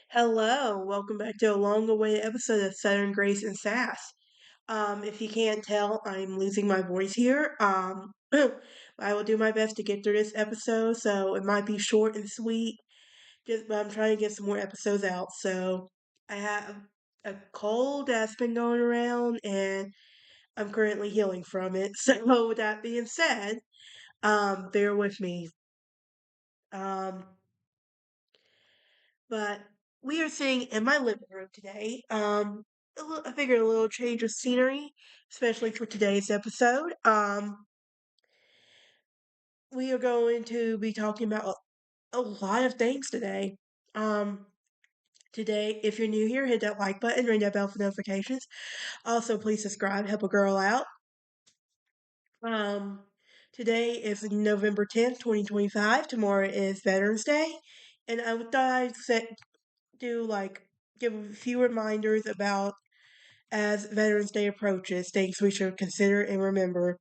Hello, welcome back to a long-awaited episode of Southern Grace and Sass. If you can't tell, I'm losing my voice here. I will do my best to get through this episode, so it might be short and sweet. But I'm trying to get some more episodes out. So I have a cold that's been going around, and I'm currently healing from it. So with that being said, bear with me. Um, But we are sitting in my living room today. I figured a little change of scenery, especially for today's episode. We are going to be talking about a lot of things today. Um, Today, if you're new here, hit that like button, ring that bell for notifications. Also, please subscribe, help a girl out. Um, Today is November 10th, 2025. Tomorrow is Veterans Day, and I thought I'd do give a few reminders about as Veterans Day approaches, things we should consider and remember.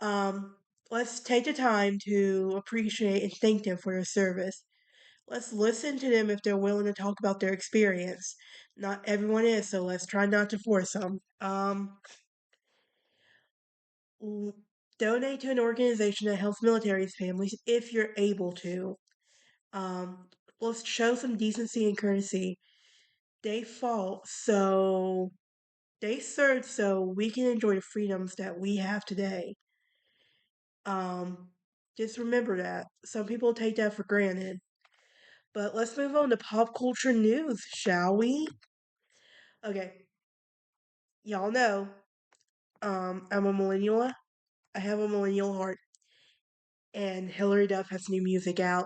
Um, let's take the time to appreciate and thank them for their service. Let's listen to them if they're willing to talk about their experience. Not everyone is, so let's try not to force them. L- Donate to an organization that helps military families if you're able to. Um, let's show some decency and courtesy. They fought so They served so we can enjoy the freedoms that we have today. Um, just remember that. Some people take that for granted. But let's move on to pop culture news, shall we? Okay, y'all know, I'm a millennial. I have a millennial heart, and Hilary Duff has new music out.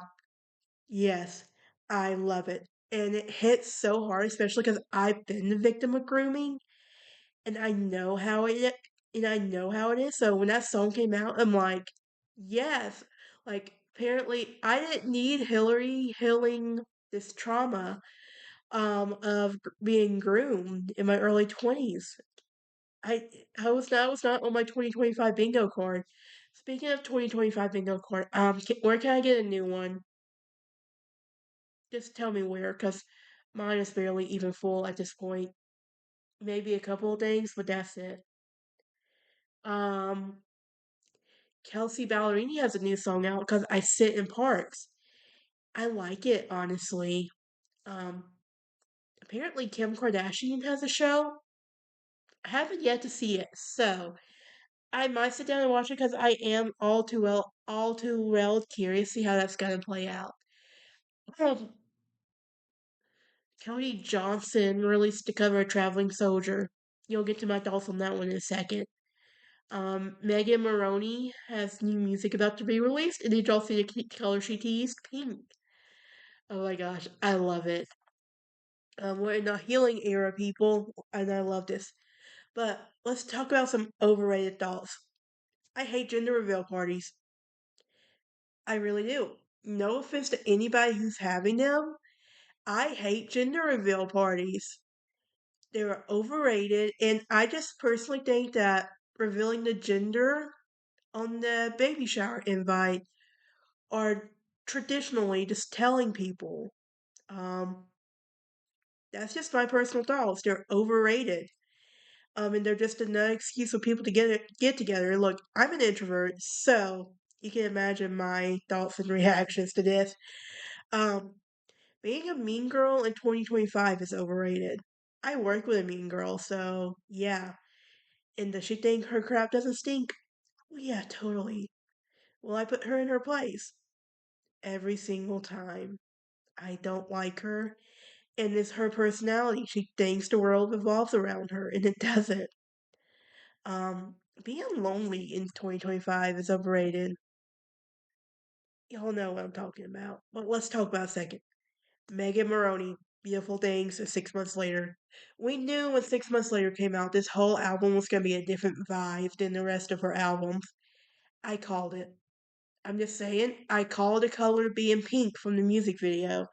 Yes, I love it. And it hits so hard, especially because I've been the victim of grooming. and I know how it and I know how it is. So when that song came out, I'm like, yes. Like apparently I didn't need Hillary healing this trauma of being groomed in my early 20s. I I was not on my 2025 bingo card. Speaking of 2025 bingo card, where can I get a new one? Just tell me where, cause mine is barely even full at this point. Maybe a couple of things, but that's it. Um, Kelsey Ballerini has a new song out because I sit in parks. I like it, honestly. Um, Apparently Kim Kardashian has a show. I haven't yet to see it, so I might sit down and watch it because I am all too well curious to see how that's gonna play out. Um, Cody Johnson released the cover of Traveling Soldier. You'll get to my thoughts on that one in a second. Megan Moroney has new music about to be released, and did y'all see the color she teased? Pink. Oh my gosh, I love it. We're in a healing era, people, and I love this. But let's talk about some overrated thoughts. I hate gender reveal parties. I really do. No offense to anybody who's having them. I hate gender reveal parties. They're overrated, and I just personally think that revealing the gender on the baby shower invite are traditionally just telling people. Um, that's just my personal thoughts. They're overrated. And they're just another excuse for people to get together. Look, I'm an introvert, so you can imagine my thoughts and reactions to this. Um, Being a mean girl in 2025 is overrated. I work with a mean girl, so yeah. And does she think her crap doesn't stink? Oh, yeah, totally. Will I put her in her place? Every single time. I don't like her, and it's her personality. She thinks the world revolves around her, and it doesn't. Being lonely in 2025 is overrated. Y'all know what I'm talking about. But let's talk about a second. Megan Moroney, Beautiful Things, 6 months later. We knew when 6 months later came out, this whole album was going to be a different vibe than the rest of her albums. I called it. I'm just saying, I called the color being pink from the music video.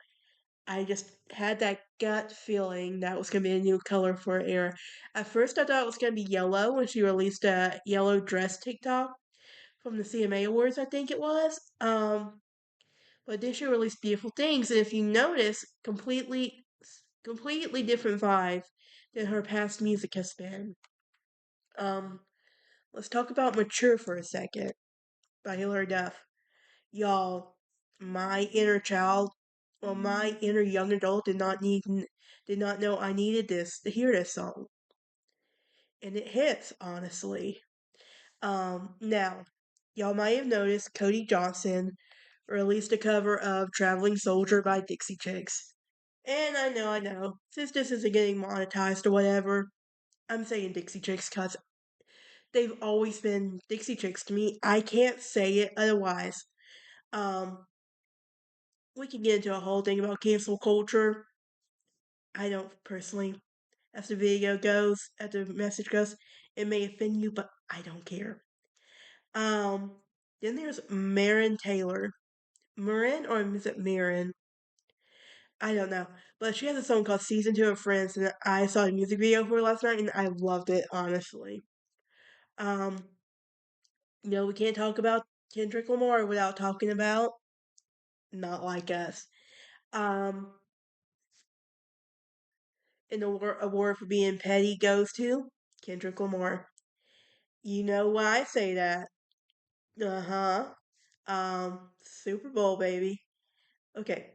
I just had that gut feeling that was going to be a new color for her era. At first, I thought it was going to be yellow when she released a yellow dress TikTok from the CMA Awards, I think it was. But then she released Beautiful Things, and if you notice, completely completely different vibe than her past music has been. Um, let's talk about Mature for a second by Hilary Duff. Y'all, my inner child, well, my inner young adult did not know I needed this to hear this song. And it hits, honestly. Now, y'all might have noticed Cody Johnson released a cover of Traveling Soldier by Dixie Chicks. And I know, since this isn't getting monetized or whatever, I'm saying Dixie Chicks because they've always been Dixie Chicks to me. I can't say it otherwise. Um, we can get into a whole thing about cancel culture. I don't personally, as the video goes, as the message goes, it may offend you, but I don't care. Um, then there's Marin Taylor. Marin or is it Marin? I don't know. But she has a song called Season 2 of Friends, and I saw the music video for it last night, and I loved it, honestly. Um, we can't talk about Kendrick Lamar without talking about Not Like Us. Um, and the award for being petty goes to Kendrick Lamar. You know why I say that? Uh huh. Super Bowl, baby. Okay,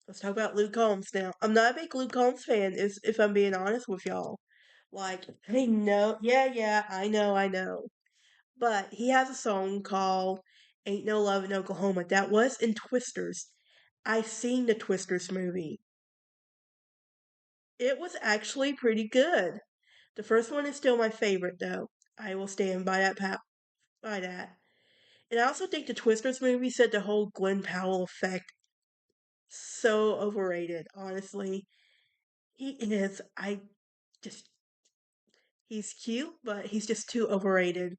let's talk about Luke Combs now. I'm not a big Luke Combs fan, if I'm being honest with y'all. Like, I know, yeah, I know. But he has a song called Ain't No Love in Oklahoma that was in Twisters. I seen the Twisters movie. It was actually pretty good. The first one is still my favorite, though. I will stand by by that. And I also think the Twisters movie set the whole Glenn Powell effect so overrated, honestly. He is. Just, he's cute, but he's just too overrated.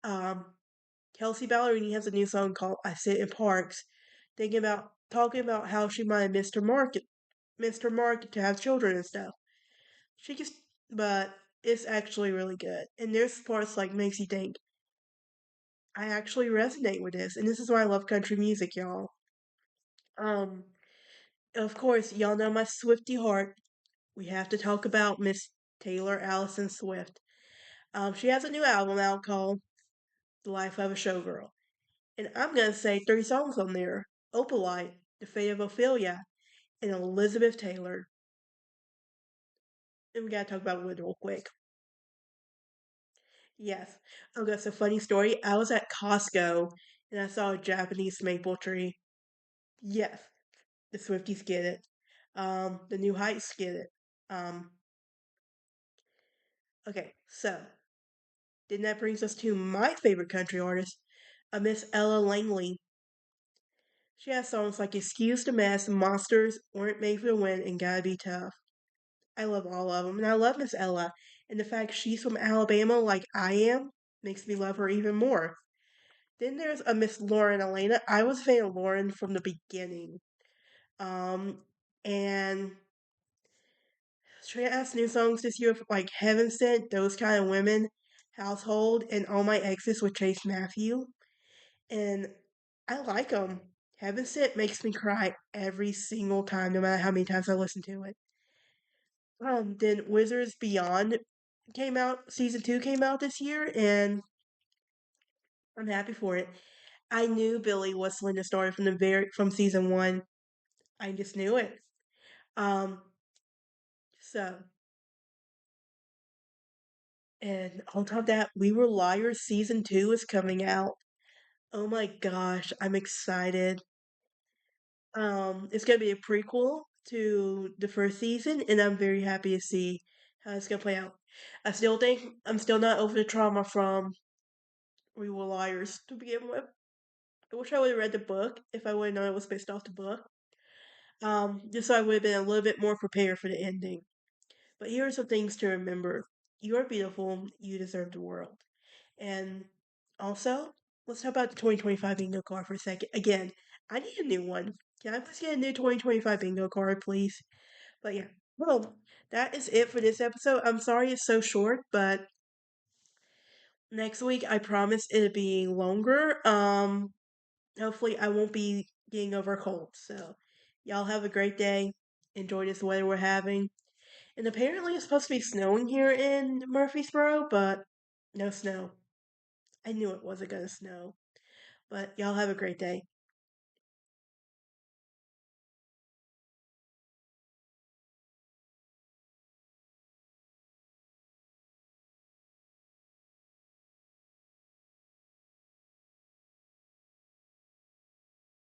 Um, Kelsey Ballerini has a new song called I Sit in Parks, talking about how she might have missed her market to have children and stuff. She just, but it's actually really good. And there's parts like makes you think, I actually resonate with this. And this is why I love country music, y'all. Um, of course, y'all know my Swifty heart. We have to talk about Miss Taylor Allison Swift. She has a new album out called The Life of a Showgirl. And I'm going to say three songs on there: Opalite, The Fate of Ophelia, and Elizabeth Taylor. And we got to talk about Wood real quick. Yes. Okay, so funny story. I was at Costco and I saw a Japanese maple tree. Yes, the Swifties get it. The New Heights get it. Um, okay, so then that brings us to my favorite country artist, Miss Ella Langley. She has songs like Excuse the Mess, Monsters, Weren't Made for the Win, and Gotta Be Tough. I love all of them, and I love Miss Ella. And the fact she's from Alabama like I am makes me love her even more. Then there's a Miss Lauren Elena. I was a fan of Lauren from the beginning. Um, and she has new songs this year like Heaven Sent, Those Kind of Women, Household, and All My Exes with Chase Matthew. And I like them. Heaven Sent makes me cry every single time, no matter how many times I listen to it. Then Wizards Beyond came out, season 2 came out this year, and I'm happy for it. I knew Billy was Linda Story from season 1. I just knew it. Um, so and on top of that, We Were Liars season 2 is coming out. Oh my gosh, I'm excited. It's gonna be a prequel to the first season, and I'm very happy to see how it's gonna play out. I still think I'm still not over the trauma from We Were Liars to begin with. I wish I would have read the book if I would have known it was based off the book. Just so I would have been a little bit more prepared for the ending. But here are some things to remember. You are beautiful. You deserve the world. And also, let's talk about the 2025 bingo card for a second. Again, I need a new one. Can I please get a new 2025 bingo card, please? But yeah, well, that is it for this episode. I'm sorry it's so short, but next week I promise it'll be longer. Hopefully I won't be getting over a cold. So, y'all have a great day. enjoy this weather we're having. And apparently it's supposed to be snowing here in Murfreesboro, but no snow. I knew it wasn't going to snow. But y'all have a great day.